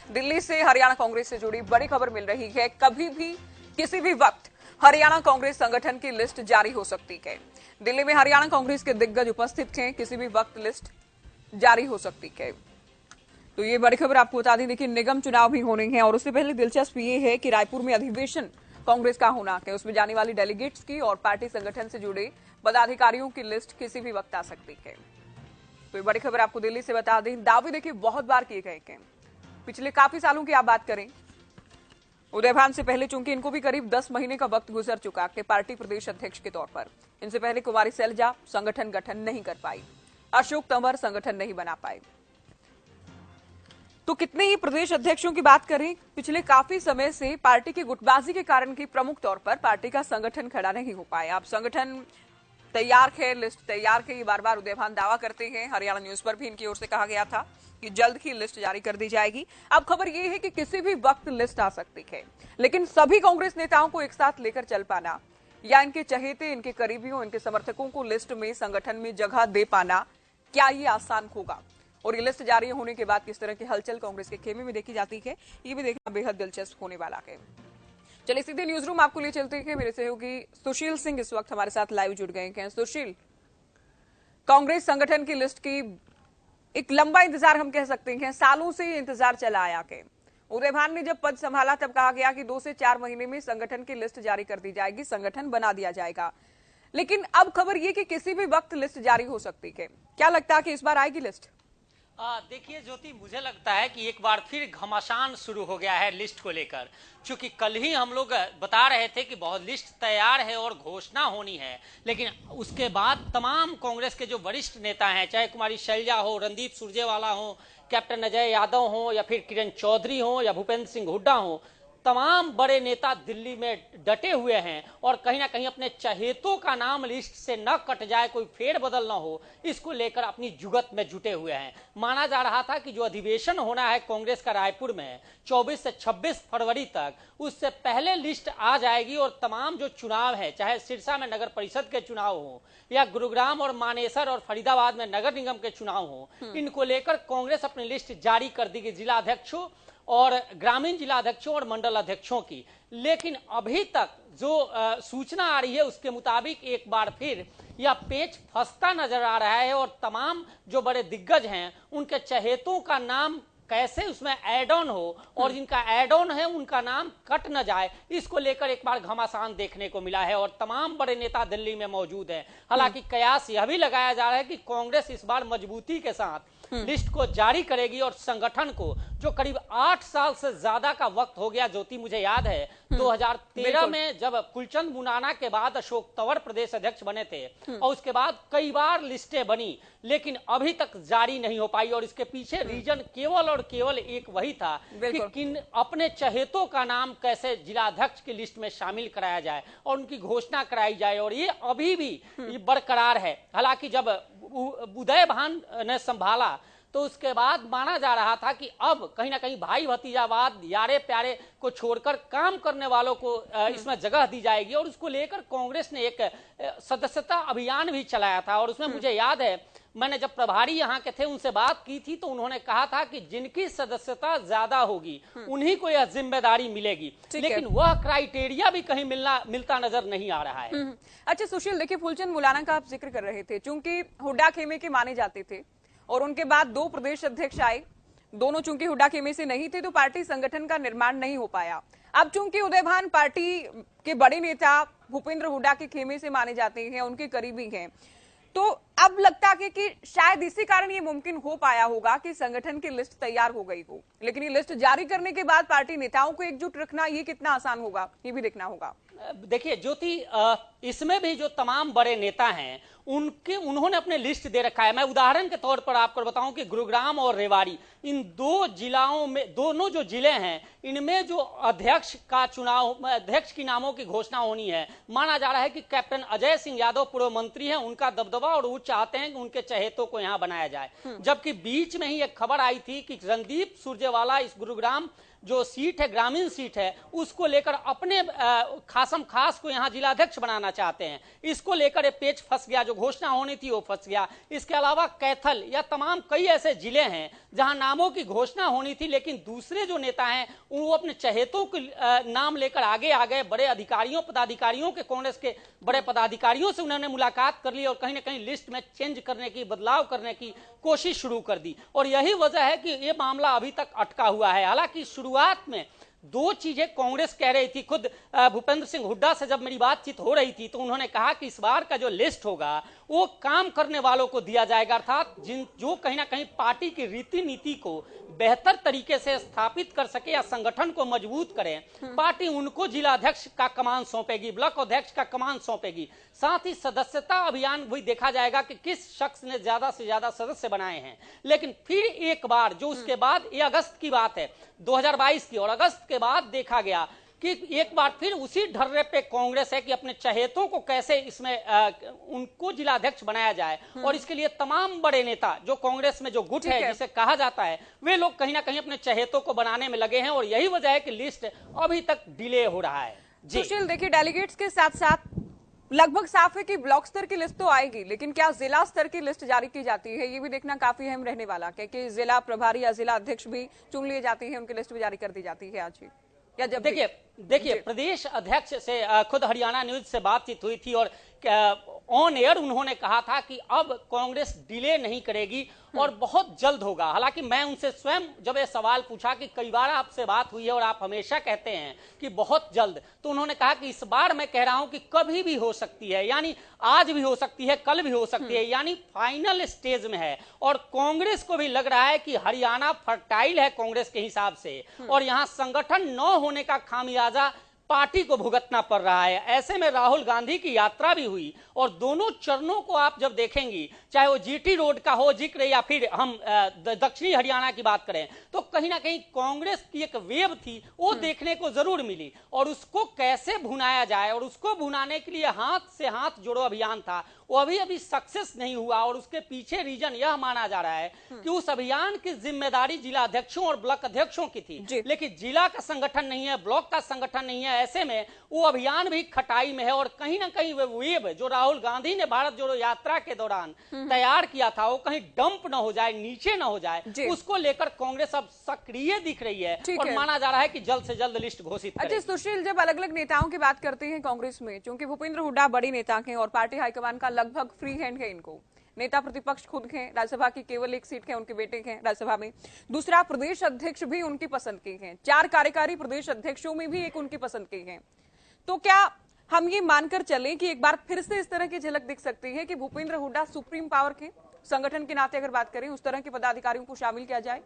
दिल्ली से हरियाणा कांग्रेस से जुड़ी बड़ी खबर मिल रही है। कभी भी किसी भी वक्त हरियाणा कांग्रेस संगठन की लिस्ट जारी हो सकती है। दिल्ली में हरियाणा कांग्रेस के दिग्गज उपस्थित हैं, किसी भी वक्त लिस्ट जारी हो सकती है। तो ये बड़ी खबर आपको बता दें। देखिए, निगम चुनाव भी होने हैं और उससे पहले दिलचस्प ये है कि रायपुर में अधिवेशन कांग्रेस का होना है, उसमें जाने वाली डेलीगेट्स की और पार्टी संगठन से जुड़े पदाधिकारियों की लिस्ट किसी भी वक्त आ सकती है। तो ये बड़ी खबर आपको दिल्ली से बता दें। दावे देखिए बहुत बार किए गए हैं, पिछले काफी सालों की आप बात करें, उदयभान से पहले, चूंकि इनको भी करीब 10 महीने का वक्त गुजर चुका कि पार्टी प्रदेश अध्यक्ष के तौर पर। इनसे पहले कुमारी सैलजा संगठन गठन नहीं कर पाई, अशोक तंवर संगठन नहीं बना पाए। तो कितने ही प्रदेश अध्यक्षों की बात करें, पिछले काफी समय से पार्टी की गुटबाजी के कारण की प्रमुख तौर पर पार्टी का संगठन खड़ा नहीं हो पाया। अब संगठन तैयार है, लिस्ट तैयार है, ये बार बार उदयभान दावा करते हैं। हरियाणा न्यूज पर भी इनकी ओर से कहा गया था कि जल्द ही लिस्ट जारी कर दी जाएगी। अब खबर यह है कि किसी भी वक्त लिस्ट आ सकती है, लेकिन सभी कांग्रेस नेताओं को एक साथ लेकर चल पाना या इनके चहेते, इनके करीबियों, इनके समर्थकों को लिस्ट में, संगठन में जगह दे पाना, क्या ये आसान होगा? और ये लिस्ट जारी होने के बाद किस तरह की हलचल कांग्रेस के खेमे में देखी जाती है, ये भी देखना बेहद दिलचस्प होने वाला है। चलिए सीधे न्यूज रूम आपको लिए चलते हैं। मेरे सहयोगी सुशील सिंह इस वक्त हमारे साथ लाइव जुड़ गए हैं। सुशील, कांग्रेस संगठन की लिस्ट की एक लंबा इंतजार हम कह सकते हैं, सालों से इंतजार चला आया के उदयभान ने जब पद संभाला तब कहा गया कि 2 से 4 महीने में संगठन की लिस्ट जारी कर दी जाएगी, संगठन बना दिया जाएगा। लेकिन अब खबर यह कि किसी भी वक्त लिस्ट जारी हो सकती है। क्या लगता है कि इस बार आएगी लिस्ट? देखिए ज्योति, मुझे लगता है कि एक बार फिर घमासान शुरू हो गया है लिस्ट को लेकर। क्योंकि कल ही हम लोग बता रहे थे कि बहुत लिस्ट तैयार है और घोषणा होनी है, लेकिन उसके बाद तमाम कांग्रेस के जो वरिष्ठ नेता हैं, चाहे कुमारी शैलजा हो, रणदीप सुरजेवाला हो, कैप्टन अजय यादव हो, या फिर किरण चौधरी हो, या भूपेंद्र सिंह हुड्डा हो, तमाम बड़े नेता दिल्ली में डटे हुए हैं और कहीं ना कहीं अपने चहेतों का नाम लिस्ट से न कट जाए, कोई फेरबदल न हो, इसको लेकर अपनी जुगत में जुटे हुए हैं। माना जा रहा था कि जो अधिवेशन होना है कांग्रेस का रायपुर में 24 से 26 फरवरी तक, उससे पहले लिस्ट आ जाएगी और तमाम जो चुनाव है, चाहे सिरसा में नगर परिषद के चुनाव हो या गुरुग्राम और मानेसर और फरीदाबाद में नगर निगम के चुनाव हो, इनको लेकर कांग्रेस अपनी लिस्ट जारी कर देगी, जिला अध्यक्षों और ग्रामीण जिला अध्यक्षों और मंडल अध्यक्षों की। लेकिन अभी तक जो सूचना आ रही है उसके मुताबिक एक बार फिर यह पेच फंसता नजर आ रहा है और तमाम जो बड़े दिग्गज हैं उनके चहेतों का नाम कैसे उसमें ऐड ऑन हो और जिनका ऐड ऑन है उनका नाम कट न जाए, इसको लेकर एक बार घमासान देखने को मिला है और तमाम बड़े नेता दिल्ली में मौजूद हैं। हालांकि कयास यह भी लगाया जा रहा है कि कांग्रेस इस बार मजबूती के साथ लिस्ट को जारी करेगी और संगठन को, जो करीब 8 साल से ज्यादा का वक्त हो गया, ज्योति मुझे याद है 2013 में जब कुलचंद मुनाना के बाद अशोक तंवर प्रदेश अध्यक्ष बने थे और उसके बाद कई बार लिस्टें बनी, लेकिन अभी तक जारी नहीं हो पाई। और इसके पीछे रीजन केवल और केवल एक वही था कि किन अपने चहेतों का नाम कैसे जिला अध्यक्ष की लिस्ट में शामिल कराया जाए और उनकी घोषणा कराई जाए, और ये अभी भी बरकरार है। हालांकि जब उदयभान ने संभाला तो उसके बाद माना जा रहा था कि अब कहीं ना कहीं भाई भतीजावाद, यारे प्यारे को छोड़कर काम करने वालों को इसमें जगह दी जाएगी, और उसको लेकर कांग्रेस ने एक सदस्यता अभियान भी चलाया था। और उसमें मुझे याद है, मैंने जब प्रभारी यहाँ के थे उनसे बात की थी तो उन्होंने कहा था कि जिनकी सदस्यता ज्यादा होगी उन्हीं को यह जिम्मेदारी मिलेगी, लेकिन वह क्राइटेरिया भी कहीं मिलता नजर नहीं आ रहा है। अच्छा सुशील, देखिए फूलचंद मुलाना का आप जिक्र कर रहे थे, चूंकि हुड्डा खेमे के माने जाते थे और उनके बाद 2 प्रदेश अध्यक्ष आए, दोनों चूंकि हुड्डा खेमे से नहीं थे तो पार्टी संगठन का निर्माण नहीं हो पाया। अब चूंकि उदयभान पार्टी के बड़े नेता भूपेंद्र हुड्डा के खेमे से माने जाते हैं, उनके करीबी हैं, तो अब लगता है कि शायद इसी कारण ये मुमकिन हो पाया होगा कि संगठन की लिस्ट तैयार हो गई हो। लेकिन ये लिस्ट जारी करने के बाद पार्टी नेताओं को एकजुट रखना ये कितना आसान होगा, ये भी देखना होगा। देखिए ज्योति, इसमें भी जो तमाम बड़े नेता हैं उन्होंने अपने लिस्ट दे रखा है। मैं उदाहरण के तौर पर आपको बताऊं कि गुरुग्राम और रेवाड़ी, इन 2 जिलाओं में, दोनों जो जिले हैं, इनमें जो अध्यक्ष का चुनाव, अध्यक्ष की नामों की घोषणा होनी है, माना जा रहा है कि कैप्टन अजय सिंह यादव पूर्व मंत्री हैं, उनका दबदबा और वो चाहते हैं कि उनके चहेतों को यहां बनाया जाए। जबकि बीच में ही एक खबर आई थी कि रणदीप सुरजेवाला इस गुरुग्राम जो सीट है, ग्रामीण सीट है, उसको लेकर अपने खासम खास को यहाँ जिलाध्यक्ष बनाना चाहते हैं। इसको लेकर पेच फंस गया, जो घोषणा होनी थी वो फंस गया। इसके अलावा कैथल या तमाम कई ऐसे जिले हैं जहां नामों की घोषणा होनी थी, लेकिन दूसरे जो नेता हैं वो अपने चहेतों के नाम लेकर आगे आ गए। बड़े अधिकारियों, पदाधिकारियों के, कांग्रेस के बड़े पदाधिकारियों से उन्होंने मुलाकात कर ली और कहीं ना कहीं लिस्ट में चेंज करने की, बदलाव करने की कोशिश शुरू कर दी। और यही वजह है कि ये मामला अभी तक अटका हुआ है। हालांकि शुरुआत में दो चीजें कांग्रेस कह रही थी। खुद भूपेंद्र सिंह हुड्डा से जब मेरी बातचीत हो रही थी तो उन्होंने कहा कि इस बार का जो लिस्ट होगा वो काम करने वालों को दिया जाएगा, अर्थात जो कहीं ना कहीं पार्टी की रीति नीति को बेहतर तरीके से स्थापित कर सके या संगठन को मजबूत करें, पार्टी उनको जिलाध्यक्ष का कमान सौंपेगी, ब्लॉक अध्यक्ष का कमान सौंपेगी। साथ ही सदस्यता अभियान भी देखा जाएगा कि किस शख्स ने ज्यादा से ज्यादा सदस्य बनाए हैं। लेकिन फिर एक बार जो उसके बाद, ये अगस्त की बात है 2022 की, और अगस्त के बाद देखा गया कि एक बार फिर उसी ढर्रे पे कांग्रेस है कि अपने चहेतों को कैसे इसमें उनको जिलाध्यक्ष बनाया जाए। और इसके लिए तमाम बड़े नेता जो कांग्रेस में जो गुट है जिसे कहा जाता है, वे लोग कहीं ना कहीं अपने चहेतों को बनाने में लगे हैं और यही वजह है कि लिस्ट अभी तक डिले हो रहा है। सुशील, देखिए डेलीगेट्स के साथ साथ लगभग साफ है कि ब्लॉक स्तर की लिस्ट तो आएगी, लेकिन क्या जिला स्तर की लिस्ट जारी की जाती है, ये भी देखना काफी अहम रहने वाला है कि जिला प्रभारी या जिला अध्यक्ष भी चुन लिए जाती है, उनकी लिस्ट भी जारी कर दी जाती है आज ही या जब। देखिए प्रदेश अध्यक्ष से खुद हरियाणा न्यूज से बातचीत हुई थी और ऑन एयर उन्होंने कहा था कि अब कांग्रेस डिले नहीं करेगी और बहुत जल्द होगा। हालांकि मैं उनसे स्वयं जब ये सवाल पूछा कि कई बार आपसे बात हुई है और आप हमेशा कहते हैं कि बहुत जल्द, तो उन्होंने कहा कि इस बार मैं कह रहा हूं कि कभी भी हो सकती है, यानी आज भी हो सकती है, कल भी हो सकती है, यानी फाइनल स्टेज में है। और कांग्रेस को भी लग रहा है कि हरियाणा फर्टाइल है कांग्रेस के हिसाब से और यहां संगठन न होने का खामियाजा पार्टी को भुगतना पड़ रहा है। ऐसे में राहुल गांधी की यात्रा भी हुई और दोनों चरणों को आप जब देखेंगी, चाहे वो जीटी रोड का हो जिक्र या फिर हम दक्षिणी हरियाणा की बात करें, तो कहीं ना कहीं कांग्रेस की एक वेव थी वो देखने को जरूर मिली। और उसको कैसे भुनाया जाए, और उसको भुनाने के लिए हाथ से हाथ जोड़ो अभियान था, वो अभी सक्सेस नहीं हुआ। और उसके पीछे रीजन यह माना जा रहा है कि उस अभियान की जिम्मेदारी जिला अध्यक्षों और ब्लॉक अध्यक्षों की थी, लेकिन जिला का संगठन नहीं है, ब्लॉक का संगठन नहीं है। ऐसे में वो अभियान भी खटाई में है और कहीं ना कहीं वो वेव जो राहुल गांधी ने भारत जोड़ो यात्रा के दौरान तैयार किया था वो कहीं डंप न हो जाए, नीचे न हो जाए, उसको लेकर कांग्रेस अब सक्रिय दिख रही है और माना जा रहा है कि जल्द से जल्द लिस्ट घोषित करें। अच्छा सुशील, जब अलग अलग नेताओं की बात करते हैं कांग्रेस में, क्योंकि भूपेंद्र हुड्डा बड़ी नेता हैं और पार्टी हाईकमान का लगभग फ्री हैंड है, इनको नेता प्रतिपक्ष खुद हैं, राज्यसभा की केवल एक सीट है, उनके बेटे हैं राज्यसभा में, दूसरा प्रदेश अध्यक्ष भी उनकी पसंद के हैं, 4 कार्यकारी प्रदेश अध्यक्षों में भी एक उनकी पसंद के हैं। तो क्या हम ये मानकर चलें कि एक बार फिर से इस तरह की झलक दिख सकती है कि भूपेंद्र हुड्डा सुप्रीम पावर के संगठन के नाते अगर बात करें उस तरह के पदाधिकारियों को शामिल किया जाए?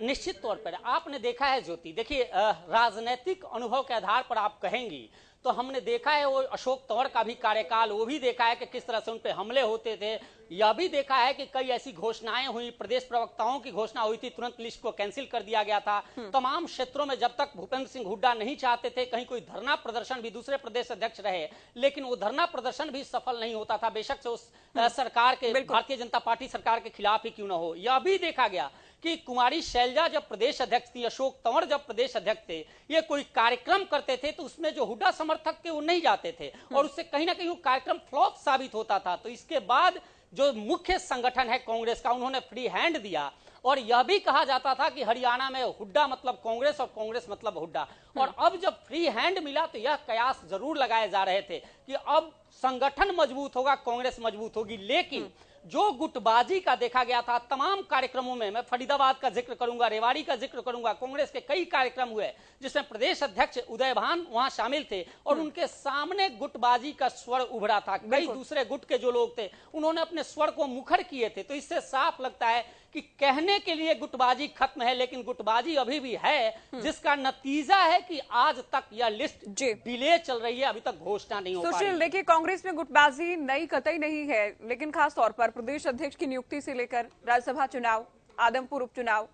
निश्चित तौर पर आपने देखा है ज्योति, देखिए राजनीतिक अनुभव के आधार पर आप कहेंगी तो हमने देखा है वो अशोक तंवर का भी कार्यकाल, वो भी देखा है कि किस तरह से उन पे हमले होते थे। यह भी देखा है कि कई ऐसी घोषणाएं हुई, प्रदेश प्रवक्ताओं की घोषणा हुई थी, तुरंत लिस्ट को कैंसिल कर दिया गया था। तमाम क्षेत्रों में जब तक भूपेंद्र सिंह हुड्डा नहीं चाहते थे, कहीं कोई धरना प्रदर्शन भी, दूसरे प्रदेश अध्यक्ष रहे, लेकिन वो धरना प्रदर्शन भी सफल नहीं होता था, बेशक से उस सरकार के, भारतीय जनता पार्टी सरकार के खिलाफ ही क्यों न हो। यह भी देखा गया कि कुमारी शैलजा जब प्रदेश अध्यक्ष थी, अशोक तंवर जब प्रदेश अध्यक्ष थे, ये कोई कार्यक्रम करते थे तो उसमें जो हुड्डा समर्थक थे वो नहीं जाते थे और उससे कहीं ना कहीं वो कार्यक्रम फ्लॉप साबित होता था। तो इसके बाद जो मुख्य संगठन है कांग्रेस का, उन्होंने फ्री हैंड दिया और यह भी कहा जाता था कि हरियाणा में हुड्डा मतलब कांग्रेस और कांग्रेस मतलब हुड्डा। और अब जब फ्री हैंड मिला तो यह कयास जरूर लगाए जा रहे थे कि अब संगठन मजबूत होगा, कांग्रेस मजबूत होगी। लेकिन जो गुटबाजी का देखा गया था तमाम कार्यक्रमों में, मैं फरीदाबाद का जिक्र करूंगा, रेवाड़ी का जिक्र करूंगा, कांग्रेस के कई कार्यक्रम हुए जिसमें प्रदेश अध्यक्ष उदय भान वहां शामिल थे और उनके सामने गुटबाजी का स्वर उभरा था। कई दूसरे गुट के जो लोग थे उन्होंने अपने स्वर को मुखर किए थे। तो इससे साफ लगता है कि कहने के लिए गुटबाजी खत्म है, लेकिन गुटबाजी अभी भी है, जिसका नतीजा है कि आज तक यह लिस्ट डिले चल रही है, अभी तक घोषणा नहीं हो पाई। देखिए कांग्रेस में गुटबाजी नई कतई नहीं है, लेकिन खास तौर पर प्रदेश अध्यक्ष की नियुक्ति से लेकर राज्यसभा चुनाव, आदमपुर उपचुनाव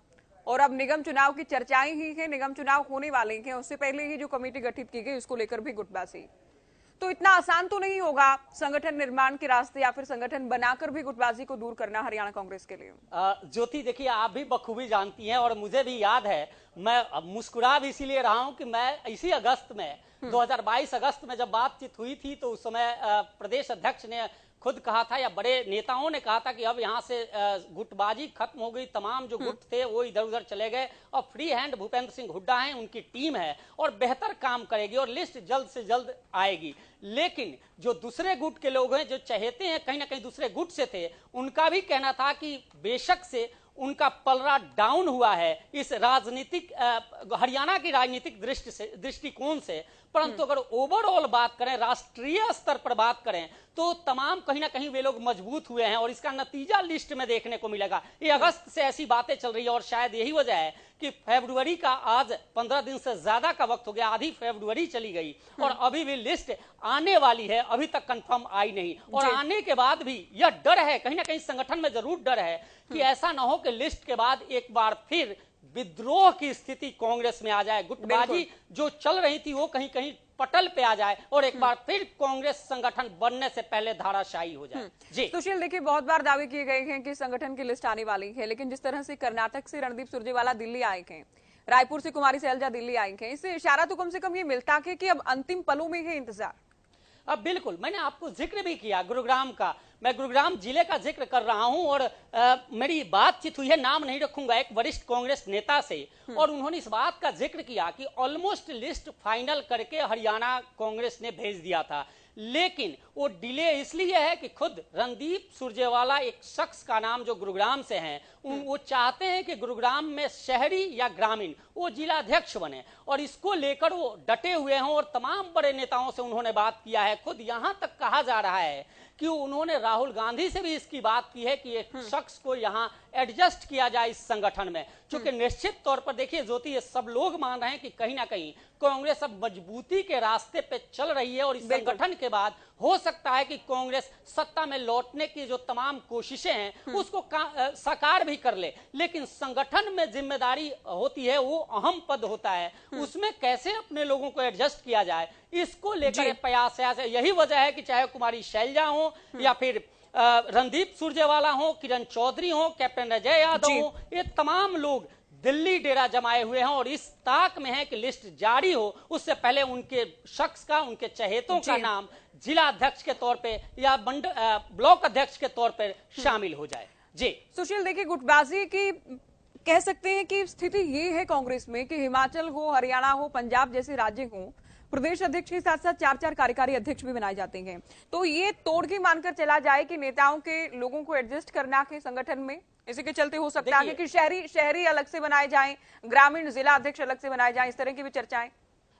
और अब निगम चुनाव की चर्चाएं ही हैं। निगम चुनाव होने वाले हैं, उससे पहले ही जो कमेटी गठित की गई उसको लेकर भी गुटबाजी। तो इतना आसान तो नहीं होगा संगठन निर्माण के रास्ते या फिर संगठन बनाकर भी गुटबाजी को दूर करना हरियाणा कांग्रेस के लिए। ज्योति देखिए, आप भी बखूबी जानती हैं और मुझे भी याद है मैं अब मुस्कुरा भी इसीलिए रहा हूं कि मैं इसी अगस्त में 2022 अगस्त में जब बातचीत हुई थी तो उस समय प्रदेश अध्यक्ष ने खुद कहा था, या बड़े नेताओं ने कहा था कि अब यहाँ से गुटबाजी खत्म हो गई, तमाम जो गुट थे वो इधर उधर चले गए और फ्री हैंड भूपेंद्र सिंह हुड्डा हैं, उनकी टीम है और बेहतर काम करेगी और लिस्ट जल्द से जल्द आएगी। लेकिन जो दूसरे गुट के लोग हैं, जो चहेते हैं कहीं ना कहीं दूसरे गुट से थे, उनका भी कहना था कि बेशक से उनका पलड़ा डाउन हुआ है इस राजनीतिक हरियाणा की राजनीतिक दृष्टिकोण से, परंतु अगर ओवरऑल बात करें, राष्ट्रीय स्तर पर बात करें, तो तमाम कहीं ना कहीं वे लोग मजबूत हुए हैं और इसका नतीजा लिस्ट में देखने को मिलेगा। ये अगस्त से ऐसी बातें चल रही है और शायद यही वजह है कि फरवरी का आज 15 दिन से ज्यादा का वक्त हो गया, आधी फरवरी चली गई और अभी भी लिस्ट आने वाली है, अभी तक कंफर्म आई नहीं। और आने के बाद भी यह डर है, कहीं ना कहीं संगठन में जरूर डर है कि ऐसा ना हो कि लिस्ट के बाद एक बार फिर विद्रोह की स्थिति कांग्रेस में आ जाए, गुटबाजी जो चल रही थी वो कहीं कहीं पटल पे आ जाए और एक बार फिर कांग्रेस संगठन बनने से पहले धाराशायी हो जाए। जी सुशील, देखिए बहुत बार दावे किए गए हैं कि संगठन की लिस्ट आने वाली है, लेकिन जिस तरह से कर्नाटक से रणदीप सुरजेवाला दिल्ली आए हैं, रायपुर से कुमारी सैलजा दिल्ली आई हैं, इससे इशारा तो कम से कम ये मिलता है कि अब अंतिम पलों में है इंतजार। अब बिल्कुल, मैंने आपको जिक्र भी किया गुरुग्राम का, मैं गुरुग्राम जिले का जिक्र कर रहा हूं और मेरी बातचीत हुई है, नाम नहीं रखूंगा, एक वरिष्ठ कांग्रेस नेता से, और उन्होंने इस बात का जिक्र किया कि ऑलमोस्ट लिस्ट फाइनल करके हरियाणा कांग्रेस ने भेज दिया था, लेकिन वो डिले इसलिए है कि खुद रणदीप सुरजेवाला एक शख्स का नाम जो गुरुग्राम से हैं, वो चाहते हैं कि गुरुग्राम में शहरी या ग्रामीण वो जिलाध्यक्ष बने और इसको लेकर वो डटे हुए हैं और तमाम बड़े नेताओं से उन्होंने बात किया है। खुद यहां तक कहा जा रहा है कि उन्होंने राहुल गांधी से भी इसकी बात की है कि एक शख्स को यहां एडजस्ट किया जाए इस संगठन में, क्योंकि निश्चित तौर पर देखिए ज्योति, ये सब लोग मान रहे हैं कि कहीं ना कहीं कांग्रेस अब मजबूती के रास्ते पे चल रही है और इस संगठन के बाद हो सकता है कि कांग्रेस सत्ता में लौटने की जो तमाम कोशिशें हैं उसको साकार भी कर ले, लेकिन संगठन में जिम्मेदारी होती है, वो अहम पद होता है, उसमें कैसे अपने लोगों को एडजस्ट किया जाए, इसको लेकर प्रयास है। यही वजह है कि चाहे कुमारी शैलजा हो या फिर रणदीप सुरजेवाला हो, किरण चौधरी हो, कैप्टन अजय यादव हो, ये तमाम लोग दिल्ली डेरा जमाए हुए हैं और इस ताक में है कि लिस्ट जारी हो उससे पहले उनके शख्स का, उनके चहेतों का नाम जिला अध्यक्ष के तौर पे या ब्लॉक अध्यक्ष के तौर पे शामिल हो जाए। जी सुशील, देखिए गुटबाजी की कह सकते हैं कि स्थिति ये है कांग्रेस में कि हिमाचल हो, हरियाणा हो, पंजाब जैसे राज्य हो, प्रदेश अध्यक्ष के साथ साथ 4-4 कार्यकारी अध्यक्ष भी बनाए जाते हैं, तो ये तोड़गी मानकर चला जाए कि नेताओं के लोगों को एडजस्ट करना के संगठन में, इसी के चलते हो सकता है कि शहरी अलग से बनाए जाएं, ग्रामीण जिला अध्यक्ष अलग से बनाए जाएं, इस तरह की भी चर्चाएं।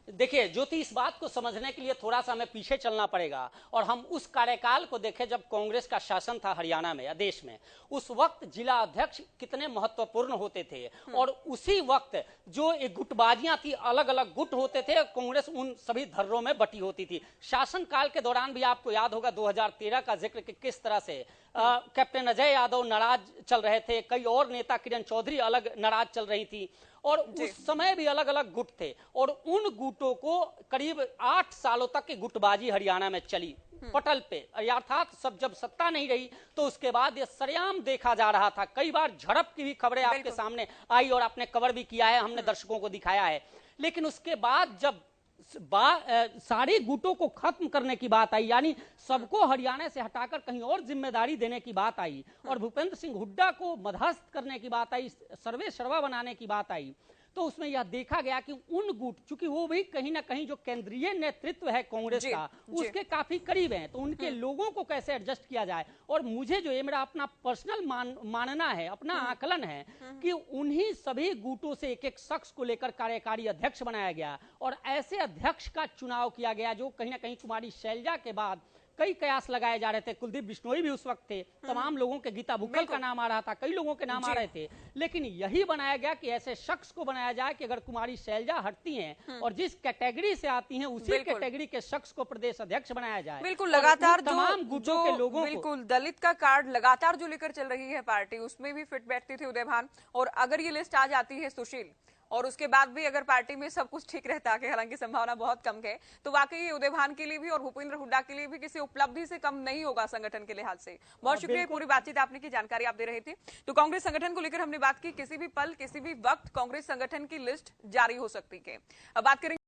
देखिए ज्योति, इस बात को समझने के लिए थोड़ा सा हमें पीछे चलना पड़ेगा और हम उस कार्यकाल को देखें जब कांग्रेस का शासन था हरियाणा में या देश में। उस वक्त जिला अध्यक्ष कितने महत्वपूर्ण होते थे और उसी वक्त जो एक गुटबाजियां थी, अलग अलग गुट होते थे, कांग्रेस उन सभी धर्रों में बटी होती थी। शासन काल के दौरान भी आपको याद होगा 2013 का जिक्र कि किस तरह से कैप्टन अजय यादव नाराज चल रहे थे, कई और नेता, किरण चौधरी अलग नाराज चल रही थी और उस समय भी अलग अलग गुट थे और उन गुटों को करीब 8 सालों तक की गुटबाजी हरियाणा में चली पटल पे, अर्थात सब जब सत्ता नहीं रही तो उसके बाद ये सरेआम देखा जा रहा था। कई बार झड़प की भी खबरें आपके सामने आई और आपने कवर भी किया है, हमने दर्शकों को दिखाया है। लेकिन उसके बाद जब सारे गुटों को खत्म करने की बात आई, यानी सबको हरियाणा से हटाकर कहीं और जिम्मेदारी देने की बात आई और भूपेंद्र सिंह हुड्डा को मध्यस्थ करने की बात आई, सर्वे सर्वा बनाने की बात आई, तो उसमें यह देखा गया कि उन गुट, चूंकि वो भी कहीं ना कहीं जो केंद्रीय नेतृत्व है कांग्रेस का उसके काफी करीब हैं, तो उनके लोगों को कैसे एडजस्ट किया जाए। और मुझे जो ये मेरा अपना पर्सनल मानना है, अपना आकलन है कि उन्हीं सभी गुटों से एक एक शख्स को लेकर कार्यकारी अध्यक्ष बनाया गया और ऐसे अध्यक्ष का चुनाव किया गया जो कहीं ना कहीं कुमारी शैलजा के बाद कई कयास लगाए जा रहे थे। कुलदीप बिश्नोई भी उस वक्त थे, तमाम लोगों के, गीता बुक्कल का नाम आ रहा था, कई लोगों के नाम आ रहे थे, लेकिन यही बनाया गया कि ऐसे शख्स को बनाया जाए कि अगर कुमारी शैलजा हटती हैं और जिस कैटेगरी से आती हैं उसी कैटेगरी के शख्स को प्रदेश अध्यक्ष बनाया जाए। बिल्कुल, लगातार तमाम गुटों के लोगों, बिल्कुल दलित का कार्ड लगातार जो लेकर चल रही है पार्टी, उसमें भी फिट बैठती थी उदय भान, और अगर ये लिस्ट आ जाती है सुशील और उसके बाद भी अगर पार्टी में सब कुछ ठीक रहता है, हालांकि संभावना बहुत कम है, तो वाकई उदय भान के लिए भी और भूपेंद्र हुड्डा के लिए भी किसी उपलब्धि से कम नहीं होगा संगठन के लिहाज से। बहुत शुक्रिया पूरी बातचीत आपने की, जानकारी आप दे रहे थे। तो कांग्रेस संगठन को लेकर हमने बात की, किसी भी पल किसी भी वक्त कांग्रेस संगठन की लिस्ट जारी हो सकती है। अब बात करेंगे